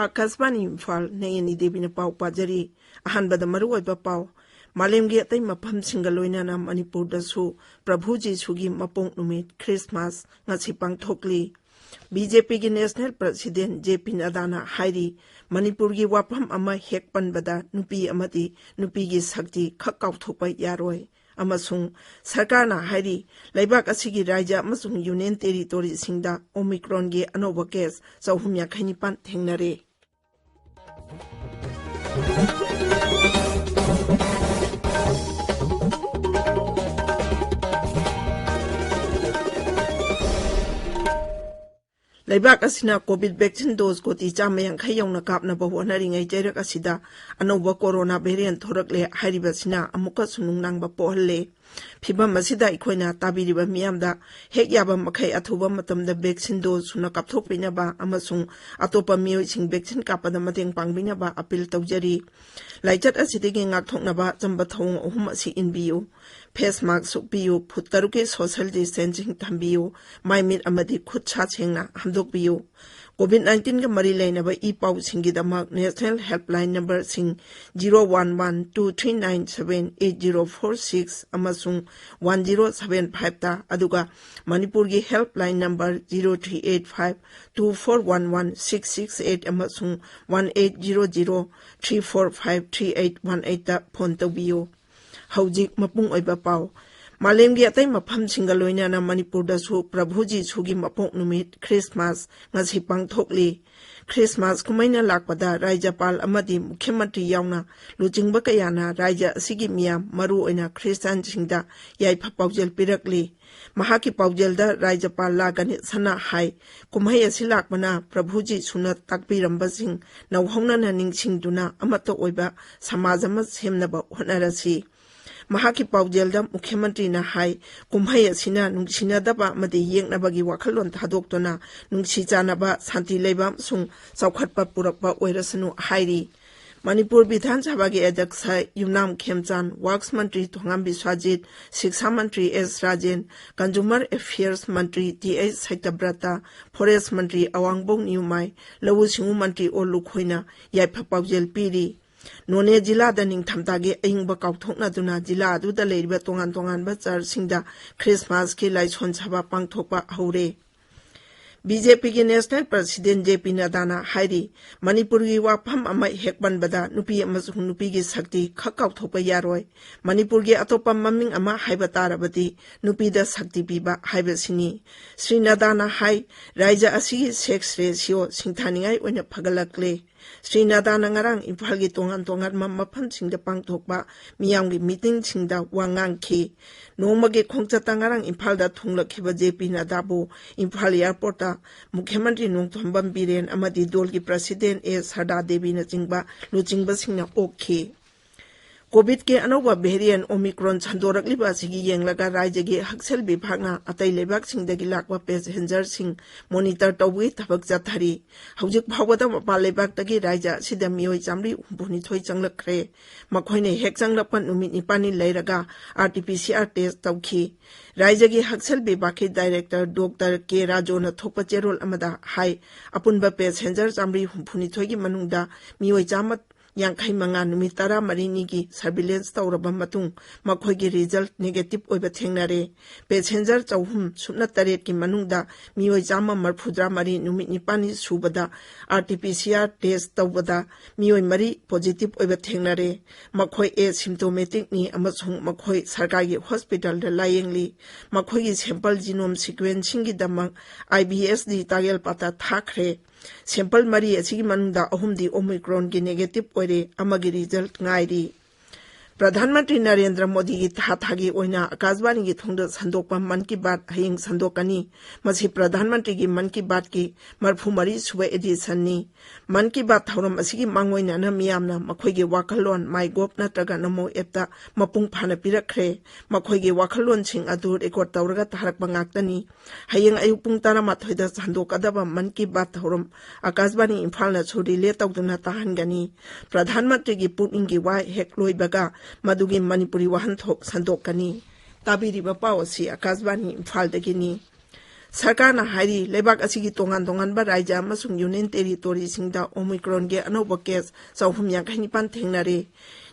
Akashvani Imphal Nayani Devi na pau pajari ahanbada maruoiba pau Malemgi atay maphamsinga loinana Manipur dasu Prabhuji sugi mapong numit Christmas nga sipang thokli BJP ki National President JP Nadana hairi Manipur gi wapam ama hekpan bada nupi amati nupi gi sakti khakkaw thokpa yaroi amasung sarkarna hairi laibak asigi raja amasung union territory singda Omicron gi anoba case chahumya khainipan thengnare Laibak asina COVID vaccine dose ko ti chamayang khayong nakap na bahuana ringay jairak asida anoba corona variant thorakle hairiba sina amuka sunung nang ba pohalle phibam masida ikoina tabiriba miyamda hek yaba makhai athuba matamda vaccine dose suna kapthokpina ba amasung atopa miyoi sing vaccine kapada mateng pangbina ba appeal tawjari laichat asidigi ngakthokna ba chamba thong ohum asi inbiu face mask sukbiu phutaruke social distancing thambiu maimit amadi khut cha chengna hamdokbiu COVID-19 ka mari lainaba ipau singidamak National Helpline Number sing 011-2397-8046 amasung 1075 ta aduga Manipur gi Helpline Number 0385-2411-668 amasung 1800-345-3818 ta phone tawbiu Haujik mapung oiba pau Malemgi atay maphamsinga loinana Manipur dasu Prabhuji sugi mapong numit Christmas nga sipang thokli Christmas kumaina lakpada Rajapal amadi Mukhyamantri yauna luchingba kayana Raja asigi miyam maru oina Christian singda yaipa paujel pirakli mahaki paujelda Rajapal lagani sana hai kumhai asi lakmana Prabhuji suna takpiramba sing nauhongnana ningsingduna amato oiba samajama semnaba honarasi Mahaki paujelda Mukhyamantri na hai kumhai asina nungsinadaba madi yengnabagi wakhalon thadoktona nungsijanaba santi leibam sung saukhatpa purakpa oirasanu hairi Manipur Bidhan Sabha ki Adhyaksa Yumnam Khemchan Works Mantri Thongam Biswajit Shiksha Mantri S Rajen Consumer Affairs Mantri T.H. Saitabrata Forest Mantri Awangbong Nyumai Lawu Singu Mantri Olukhoina Yaipa Paujel Piri None Jila da Ningthamtage Ayingba Kauthokna duna Jila aduda leiriba tongan-tonganba churchsingda Christmas ki laison sabha pangthokpa haure BJP ki National President JP Nadana hairi Manipur gi wafam ama hekbanbada nupi amasung nupi gi sakti khakkaw thokpa yaroi Manipur gi atopa maming ama haiba tarabati nupi da sakti piba haiba sini Sri Nadana hai Raja asigi sex ratio singthaningai oina phagalakle Sri Nadana ngarang Imphal gi tongan-tongan mapam singda pangthokpa miyamgi meeting singda wangang ki nongmagi khongchata ngarang Imphal da thunglakhiba JP Nadabu Imphal airport ta Mukhyamantri Nongthombam Biren amadi dol ki President A Sarda Devi na chingba luchingba singna okhi COVID ke anoba variant Omicron chandorakliba asigi yenglaga Raja gi Haksel Bibhagna atai lebak singdagi lakwa passenger sing monitor tawwi thabak jathari haujik phawada mapa lebak tagi Raja sida miyoi chamri umbuni thoi changlakre makhoine hek changlakpan numit nipani leiraga RT-PCR test tawkhi Raja gi Haksel Bibhag Director Dr. K. Rajo na thokpa cherol amada hai apunba passenger chamri umbuni thoi gi manungda miyoi chamat Yankai manga numit tara marini gi surveillance tawraba matung makhoi gi result negative oiba thengnare passenger chauhum supna taret ki manungda miyoi chama marphudra mari numit nipani subada RT-PCR test tawbada miyoi mari positive oiba thengnare makhoi asymptomatic ni amasung makhoi sarkar gi hospital da layengli makhoi gi sample genome sequencing gi damang IBSD tagel pata thakre Sample mari asigi manungda ahumdi Omicron ki negative oire amagi result ngairi Pradhanmantri Narendra Modi ki thagi oina Akashvani ki thongda sandokpa Man Ki Baat haying sandokani masi Pradhanmantri ki Man Ki Baat ki marphumari suba edition ni Man Ki Baat thauram asigi mangoina na miyamna makhoi gi wakhalon Maibam natraga namo app mapung phana pirakre makhoi gi wakhalon sing adu record tawraga tharakpa ngaktani hayeng ayuk pung 12 da sandokadaba Man Ki Baat thauram Akashvani Imphal na churi le tawduna tahangani Pradhanmantri ki puning gi wa hek loibaga Madugi Manipuri wahan thok sandokani tabiriba pawasi Akashvani Imphal dagini Sarkarna hairi lebak asigi tongan ba raija amasung union territory singda Omicron ge anoba case chauhum yankhaini pan thengnare.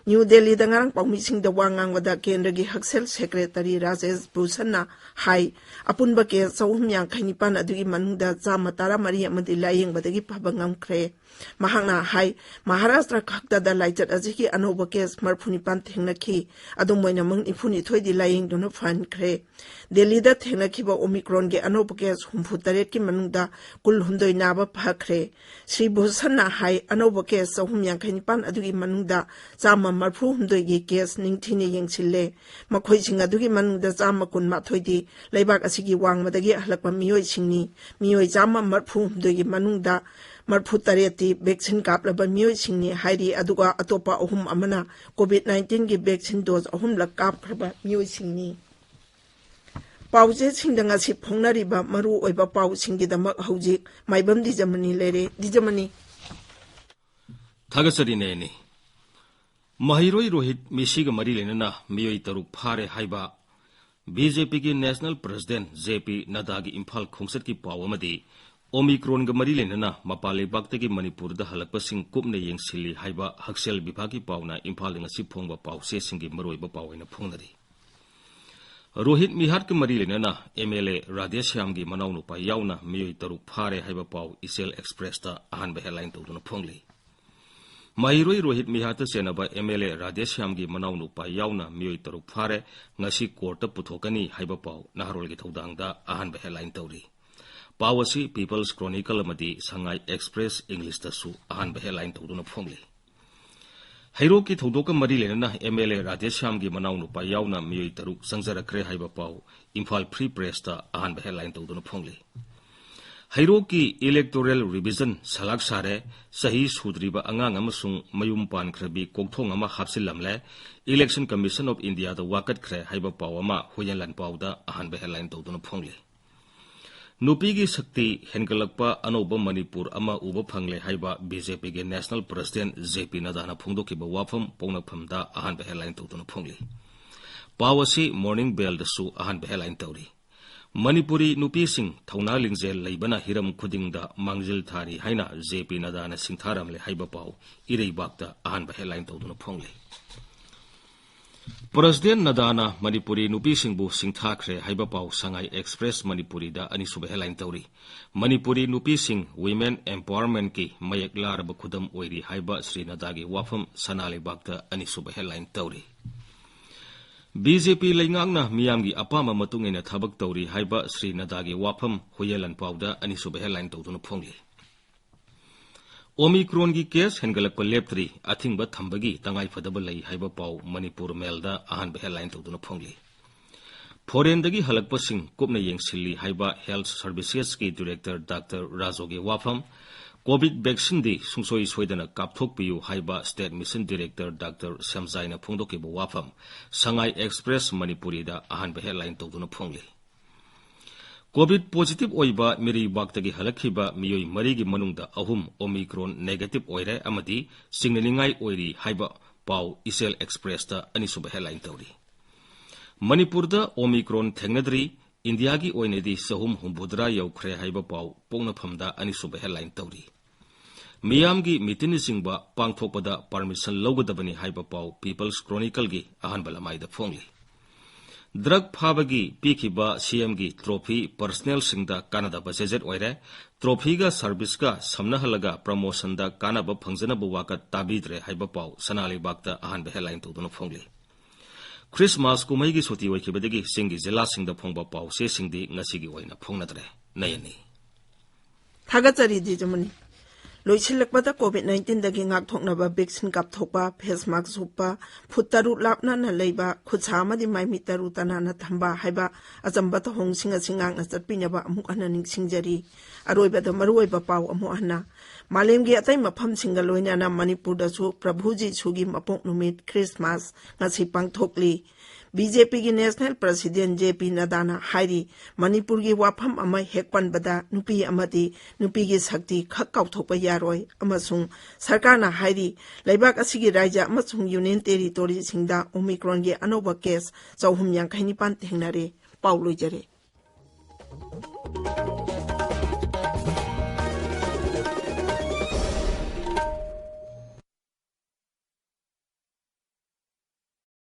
New Delhi da ngarang pawmi singda wangang wada kendra gi haksel secretary Rajesh Bhushanna hai apunba case chauhum yankhaini pan adugi manungda chama tara mari amadi layeng badagi phabangam khre. Mahangna hai Maharashtra khakta da laichat ajiki anoba case marphuni pan thengnakhi adum moina mang ifuni thoidi layeng dona fan khre. Delhi da thengnakhi ba Omicron ge anoba case humfu taret ki manungda kul humdoi naba phakre. Sri Bhushanna hai anoba case chauhum yankhaini pan adugi manungda chama marphu humdoi ge case ningthini yengchille makhoi sing adugi manungda chama kun ma thoidi leibak asigi wangmadagi ahlakpa miyoi singni miyoi chama marphu humdoi ge manungda marphu tareti vaccine kaplaba miyoi singni hairi aduga atopa ahum amana COVID-19 ge vaccine dose ahum lak kapkhaba miyoi singni Pauze singdanga si phongnariba maru oiba pau singgidamak haujik Maibam Dwijamani lere Dwijamani Thagasari ne Mahiroi Rohit Misiga Mari Lenana Miyoi Taruk Phare Haiba BJP ki National President JP Nada ki Imphal Khongset ki Pawamadi Omicron ga Mari Lenana Mapale Bakte ki Manipur da halakpa sing kupne yeng sili haiba Haksel Bibhagi Pawna Imphal ngasi phongba paw se singi maroi ba pawena phongnari Rohit Mihar ki Mari Lenana MLA Radheshyam gi Manau nu pa yauna Miyoi Taruk Phare haiba paw Isel Express ta ahan ba headline tawduna phongli Mahiroi Rohit Mihata Senaba MLA Radheshyam gi Manau nu pa yauna Miyoi Taruk Phare ngasi court puthokani haiba paw naharol gi thodang da ahan ba headline tawri Pawasi People's Chronicle amadi Sangai Express English da su ahan ba headline tawduna phongli Hairo ki thodoka mari lenana MLA Radheshyam gi Manau nu pa yauna Miyoi Taruk sangjara kre haiba paw Imphal Free Press ta ahan ba headline tawduna phongli Hairo ki electoral revision salak sare sahi sudriba angang amasung mayum pan khrabi kokthong ama hapsilamle Election Commission of India da wakat khre haiba pawama huyanlan pawda ahan ba headline tawduna phongli Nupi gi sakti hengalakpa anoba Manipur ama uba phangle haiba BJP ge National President JP Nada na phongdoki ba wafam pawnapham da ahan ba headline tawduna phongli Pawasi Morning Bell da su ahan ba headline tawri Manipuri nupi sing thauna lingjel leibana hiram khuding da mangjil thari haina JP Nada na singtharam le haiba paw irei bakta ahan ba headline tawduna phongli President Nadana Manipuri nupi singbu singthakre haiba paw Sangai Express Manipuri da ani suba headline tawri Manipuri nupi sing women empowerment ki mayak laraba khudam oiri haiba Sri Nada gi wafam sanale bakta ani suba headline tawri BJP Laingangna Miyamgi Apama Matungina Tabak Tauri Haiba Sri Nadagi Wapam Huyelan Powda and Isuba headline Tawduna Phongli Omicron gi case hengalakpa leptri athing ba thambagi tangai fadaba lai haiba paw Manipur Melda ahan ba headline Tawduna Phongli Foreign dagi halakpa sing kopna yengsilli haiba Health Services ki Director Dr. Rajogi Wapam COVID vaccine di sungsoi soidana kapthok piyu haiba State Mission Director Dr. Samjaina Phongdoki bo wafam Sangai Express Manipuri da ahan ba headline tawduna phongli COVID positive oiba miri baktagi halakhiba miyoi marigi manungda ahum Omicron negative oire amadi singnaningai oiri haiba paw Isel Express da anisuba headline tawri Manipur da Omicron thengnadri India gi oinedi sahum humbudra yaukhre haiba paw pongnaphamda anisuba headline tawri Miyamgi mitinisingba pangthokpada permission logadabani haiba paw People's Chronicle gi ahan balamai da phongli Drug phabagi pikhiba CM gi trophy personnel singda Canada ba jejet oire trophy ga service ga samnahalaga promotion da kanaba phangjana bu wakat tabidre haiba paw sanali bakta ahan ba headline tawduna phongli Christmas kumai gi soti oikibadagi singi jila singda phongba paw se singdi ngasigi oina phongnadre Nayani Thagasari Dwijamani Loisilakpata COVID-19 dagi ngakthoknaba vaccine kapthokpa face mask suppa phutaru lapna na leiba khuchama di mai mitaru tanana thamba haiba achamba ta hongsinga singang na chatpinaba amuk ana ningsingjari aroiba da maruiba paw amu ana malemgi atai mapham singa loina na Manipur da su Prabhuji sugi mapok numit Christmas ngasi pangthokli BJP ki National President JP Nadana hairi Manipur ki wafam amai hekpan bada nupi amadi nupi ki sakti khak kauthokpa yaroi amasung sarkarna hairi laibak asigi raija amasung union territory singda Omicron ki anoba case chauhum yankhaini pan thengnare pauloi jare